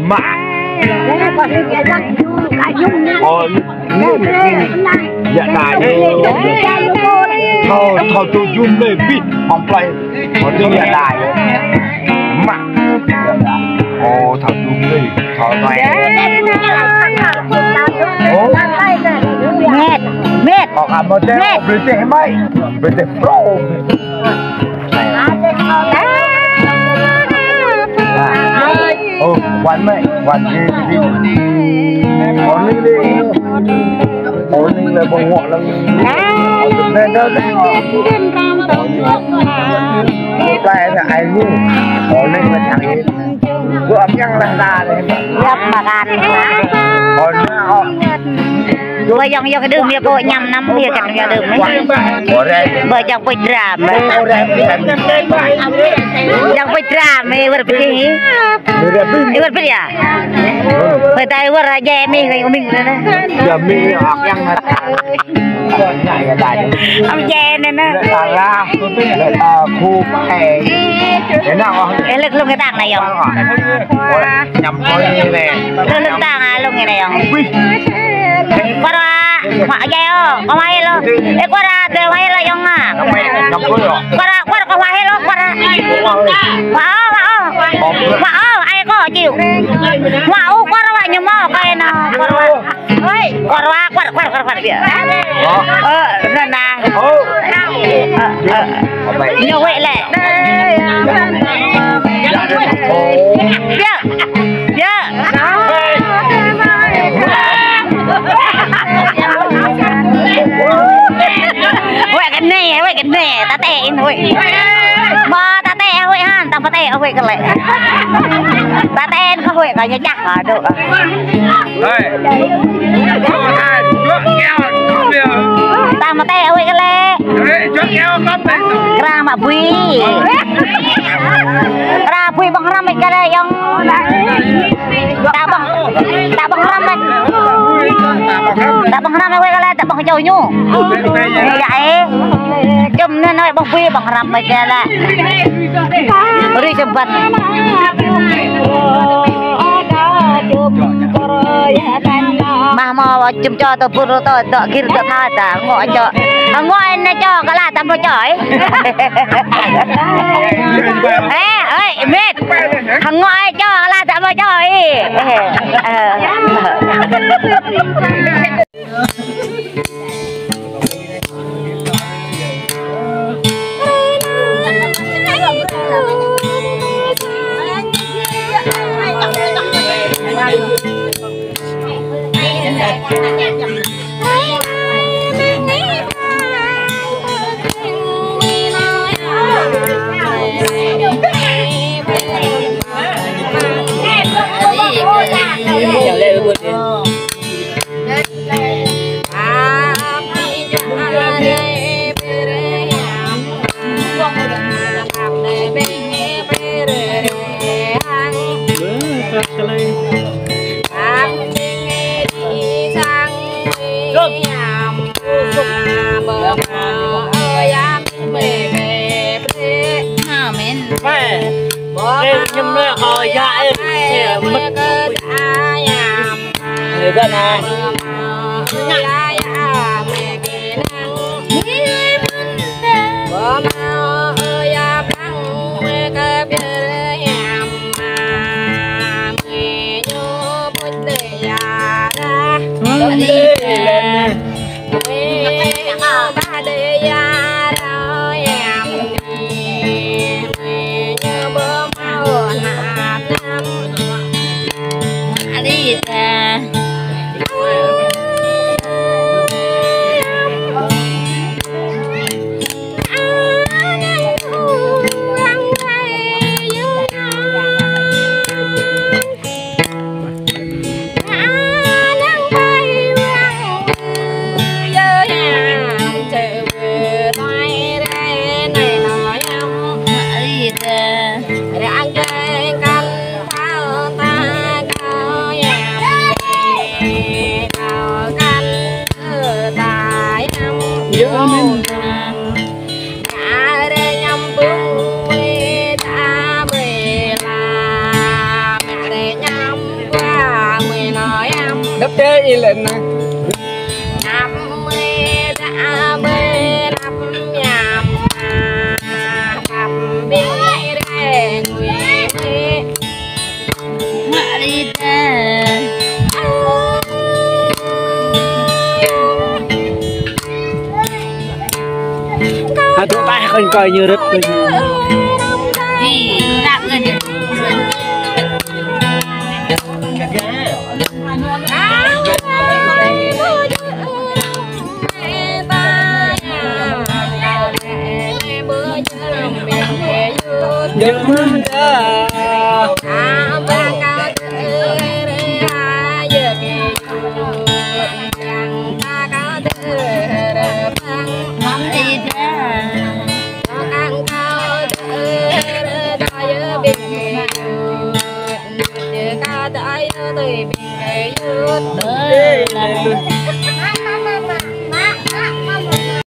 mạ dạ đại thôi thôi tôi zoom lên biết ông play còn đi dạ đại mạ thôi zoom lên thôi mẹ mẹ còn làm một đêm bên thế mày bên thế pro quán mẹ quán gì món linh đi món linh là bông ngọ là nên đó cái là ai ngu món linh là chẳng cứ ấp nhăng là ra đấy ấp mà gan còn vợ chồng do cái đường miệng cô nhầm năm miệng cạnh nhà đường đấy vợ chồng quay drama chồng quay drama vợ pergi vợ pergi ya vợ tay vợ raja mình cái mình nữa nè giờ mình học nhăng hết ông già này nè là khu hè thế nào cái lực luôn cái tảng này không nhầm thôi như này lực tảng à luôn cái này không Quara, mak jaya, kau mahir lo. Quara, termahir lo yang ah. Quara, kau mahir lo, quara. Mau, ayo kau ciu. Mau, quara banyak mau kau na. Quara dia. Nana. Nyawa le. Ya. Wei cái nè, ta tè thôi. Mà ta tè thôi han, ta tè thôi cái lại. Ta tè có thôi cái chắc à được. Đây. Ta mà tè thôi cái lẹ. Ra mà bui. Ra bui bang ram cái đây yang. Ta bang ram. Ta bang ram thôi cái lẹ, ta bang châu nhu. Vậy. Chum nên nói bông phi bằng rầm mày kia là beri sempat mà chum cho tôi puru tôi kir tôi tha ta ngồi này cho cái là tao chọi ê mệt thằng ngồi cho là tao chọi Cái này chơi lên nè nằm mê đã mê nằm nhàm nằm bê đê người mê mà đi ta tụi bay còn coi như rất gì rạp người đi dân mưa đó Hãy subscribe cho kênh Ghiền Mì Gõ để không bỏ lỡ những video hấp dẫn.